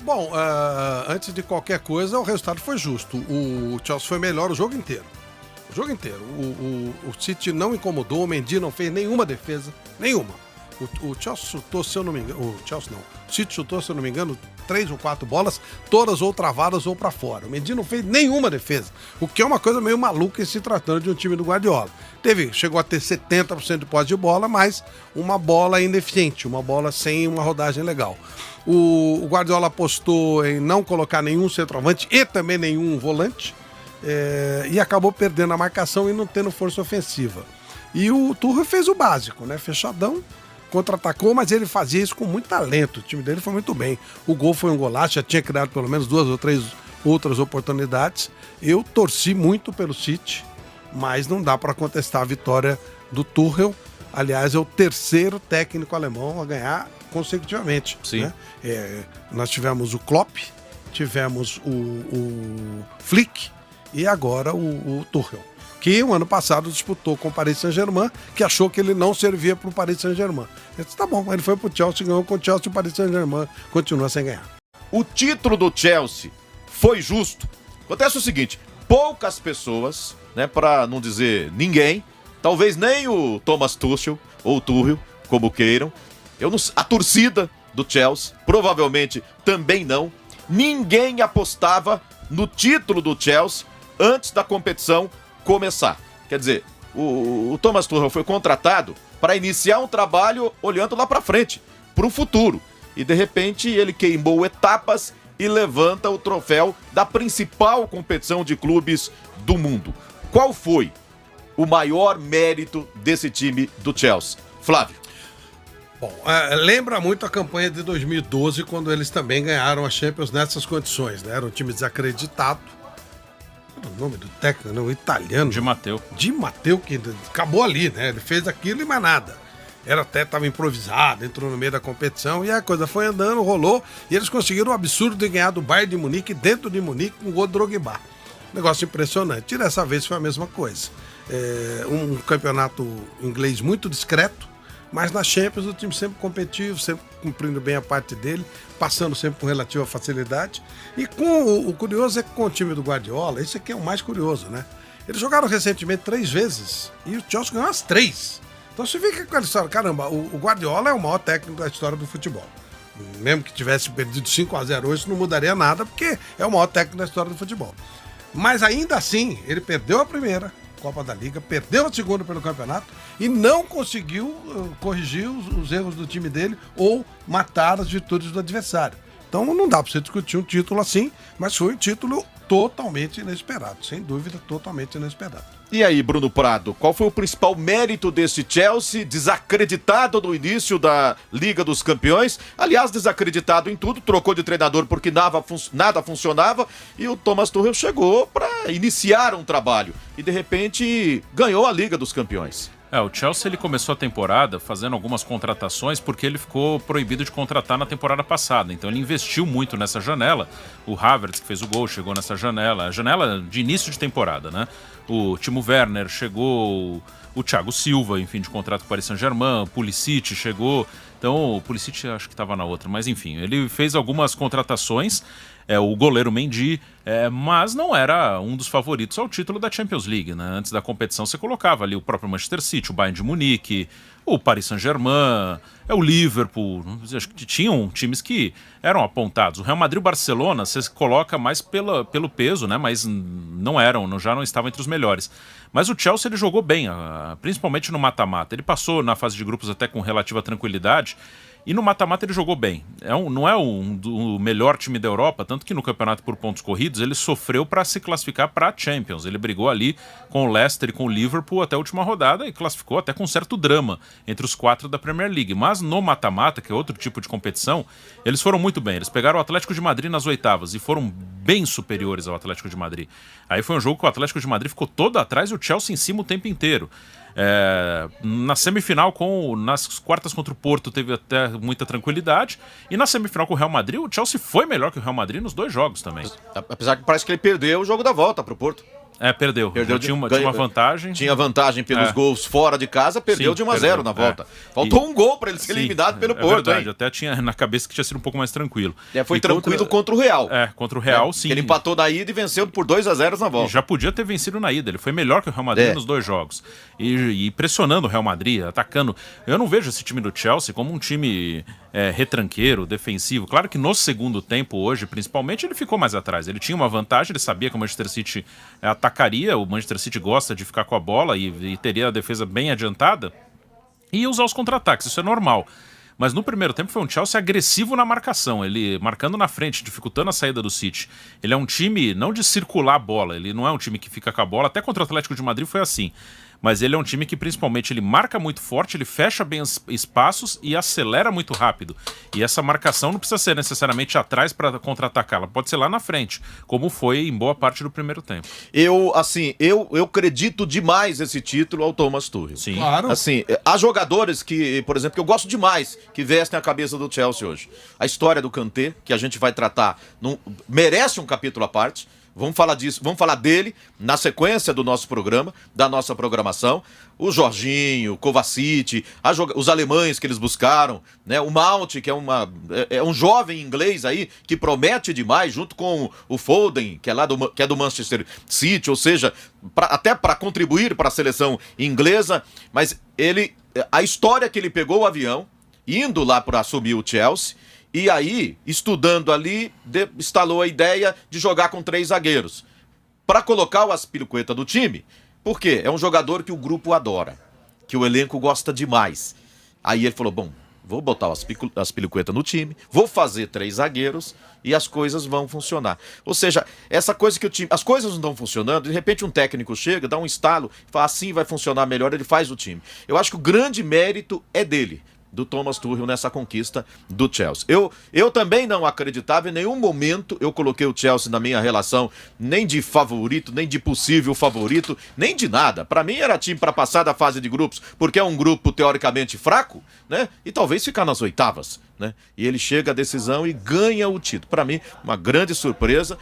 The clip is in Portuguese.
Bom, antes de qualquer coisa, o resultado foi justo. O Chelsea foi melhor o jogo inteiro. O jogo inteiro. O City não incomodou, o Mendy não fez nenhuma defesa. Nenhuma. O Chelsea chutou, se eu não me engano... O City chutou, se eu não me engano, 3 ou 4 bolas, todas ou travadas ou pra fora. O Mendy não fez nenhuma defesa. O que é uma coisa meio maluca em se tratando de um time do Guardiola. Chegou a ter 70% de posse de bola, mas uma bola ineficiente, uma bola sem uma rodagem legal. O Guardiola apostou em não colocar nenhum centroavante e também nenhum volante, e acabou perdendo a marcação e não tendo força ofensiva. E o Tuchel fez o básico, né? Fechadão, contra-atacou, mas ele fazia isso com muito talento. O time dele foi muito bem. O gol foi um golaço, já tinha criado pelo menos 2 ou 3 outras oportunidades. Eu torci muito pelo City, mas não dá para contestar a vitória do Tuchel. Aliás, é o terceiro técnico alemão a ganhar consecutivamente. Sim. Né? Nós tivemos o Klopp, tivemos o Flick e agora o Tuchel, que o ano passado disputou com o Paris Saint-Germain, que achou que ele não servia para o Paris Saint-Germain. Ele disse, tá bom, ele foi para o Chelsea, ganhou com o Chelsea e o Paris Saint-Germain continua sem ganhar. O título do Chelsea foi justo. Acontece o seguinte, poucas pessoas, né, para não dizer ninguém, talvez nem o Thomas Tuchel, ou Tuchel, como queiram, a torcida do Chelsea, provavelmente também não, ninguém apostava no título do Chelsea antes da competição começar. Quer dizer, o Thomas Tuchel foi contratado para iniciar um trabalho olhando lá para frente, para o futuro. E de repente ele queimou etapas e levanta o troféu da principal competição de clubes do mundo. Qual foi o maior mérito desse time do Chelsea? Flávio. Bom, lembra muito a campanha de 2012, quando eles também ganharam a Champions nessas condições, né? Era um time desacreditado. O nome do técnico, né? O italiano. Di Matteo. Di Matteo, que acabou ali, né? Ele fez aquilo e mais nada. Estava improvisado, entrou no meio da competição e a coisa foi andando, rolou. E eles conseguiram o absurdo de ganhar do Bayern de Munique, dentro de Munique, com o gol do Drogba. Negócio impressionante. E dessa vez foi a mesma coisa. Um campeonato inglês muito discreto, mas na Champions o time sempre competitivo, sempre cumprindo bem a parte dele, passando sempre com relativa facilidade. E o curioso é que com o time do Guardiola, isso aqui é o mais curioso, né? Eles jogaram recentemente 3 vezes e o Chelsea ganhou as 3. Então você fica com aquela história, caramba, o Guardiola é o maior técnico da história do futebol. Mesmo que tivesse perdido 5-0 hoje, isso não mudaria nada, porque é o maior técnico da história do futebol. Mas ainda assim, ele perdeu a primeira Copa da Liga, perdeu a segunda pelo campeonato e não conseguiu corrigir os erros do time dele ou matar as virtudes do adversário. Então não dá para você discutir um título assim, mas foi um título totalmente inesperado, sem dúvida, totalmente inesperado. E aí, Bruno Prado, qual foi o principal mérito desse Chelsea, desacreditado no início da Liga dos Campeões? Aliás, desacreditado em tudo, trocou de treinador porque nada funcionava e o Thomas Tuchel chegou para iniciar um trabalho e, de repente, ganhou a Liga dos Campeões. O Chelsea ele começou a temporada fazendo algumas contratações porque ele ficou proibido de contratar na temporada passada. Então ele investiu muito nessa janela. O Havertz, que fez o gol, chegou nessa janela. A janela de início de temporada, né? O Timo Werner chegou, o Thiago Silva, enfim, de contrato com o Paris Saint-Germain, o Pulisic chegou. Então o Pulisic acho que estava na outra, mas enfim, ele fez algumas contratações. O goleiro Mendy, mas não era um dos favoritos ao título da Champions League, né? Antes da competição você colocava ali o próprio Manchester City, o Bayern de Munique, o Paris Saint-Germain, o Liverpool, acho que tinham times que eram apontados. O Real Madrid e o Barcelona você coloca mais pelo peso, né? Mas já não estavam entre os melhores. Mas o Chelsea ele jogou bem, principalmente no mata-mata. Ele passou na fase de grupos até com relativa tranquilidade. E no mata-mata ele jogou bem. Não é o melhor time da Europa, tanto que no campeonato por pontos corridos ele sofreu para se classificar para a Champions. Ele brigou ali com o Leicester e com o Liverpool até a última rodada e classificou até com certo drama entre os 4 da Premier League. Mas no mata-mata, que é outro tipo de competição, eles foram muito bem. Eles pegaram o Atlético de Madrid nas oitavas e foram bem superiores ao Atlético de Madrid. Aí foi um jogo que o Atlético de Madrid ficou todo atrás e o Chelsea em cima o tempo inteiro. Na semifinal, nas quartas contra o Porto, teve até muita tranquilidade. E na semifinal com o Real Madrid, o Chelsea foi melhor que o Real Madrid nos 2 jogos também. Apesar que parece que ele perdeu o jogo da volta pro Porto. Perdeu. Tinha uma vantagem. Tinha vantagem pelos gols fora de casa, perdeu de 1-0 na volta. Faltou um gol para ele ser eliminado pelo Porto, verdade. hein? Até tinha na cabeça que tinha sido um pouco mais tranquilo. Foi tranquilo contra o Real. Contra o Real, sim. Ele empatou na ida e venceu por 2-0 na volta. Já podia ter vencido na ida. Ele foi melhor que o Real Madrid nos 2 jogos. E pressionando o Real Madrid, atacando. Eu não vejo esse time do Chelsea como um time retranqueiro, defensivo. Claro que no segundo tempo, hoje, principalmente, ele ficou mais atrás. Ele tinha uma vantagem, ele sabia que o Manchester City atacaria. O Manchester City gosta de ficar com a bola e teria a defesa bem adiantada. E ia usar os contra-ataques, isso é normal. Mas no primeiro tempo foi um Chelsea agressivo na marcação, ele marcando na frente, dificultando a saída do City. Ele é um time não de circular a bola, ele não é um time que fica com a bola, até contra o Atlético de Madrid foi assim. Mas ele é um time que principalmente ele marca muito forte, ele fecha bem os espaços e acelera muito rápido. E essa marcação não precisa ser necessariamente atrás para contra-atacar, ela pode ser lá na frente, como foi em boa parte do primeiro tempo. Eu acredito demais esse título ao Thomas Tuchel. Sim. Claro. Assim, há jogadores que, por exemplo, que eu gosto demais, que vestem a cabeça do Chelsea hoje. A história do Kanté, que a gente vai tratar, merece um capítulo à parte. Vamos falar disso, vamos falar dele na sequência do nosso programa, da nossa programação. O Jorginho, o Kovacic, os alemães que eles buscaram, né? O Mount, que é um jovem inglês aí, que promete demais, junto com o Foden, que é do Manchester City, ou seja, até para contribuir para a seleção inglesa. Mas a história que ele pegou o avião, indo lá para assumir o Chelsea, e aí, estudando ali, instalou a ideia de jogar com 3 zagueiros. Para colocar o Azpilicueta do time, porque é um jogador que o grupo adora, que o elenco gosta demais. Aí ele falou, bom, vou botar o Azpilicueta no time, vou fazer 3 zagueiros e as coisas vão funcionar. Ou seja, essa coisa que as coisas não estão funcionando, de repente um técnico chega, dá um estalo, fala assim vai funcionar melhor, ele faz o time. Eu acho que o grande mérito é dele, do Thomas Tuchel nessa conquista do Chelsea. Eu também não acreditava, em nenhum momento eu coloquei o Chelsea na minha relação nem de favorito, nem de possível favorito, nem de nada. Para mim era time para passar da fase de grupos, porque é um grupo teoricamente fraco, né? E talvez ficar nas oitavas, né? E ele chega à decisão e ganha o título. Para mim, uma grande surpresa.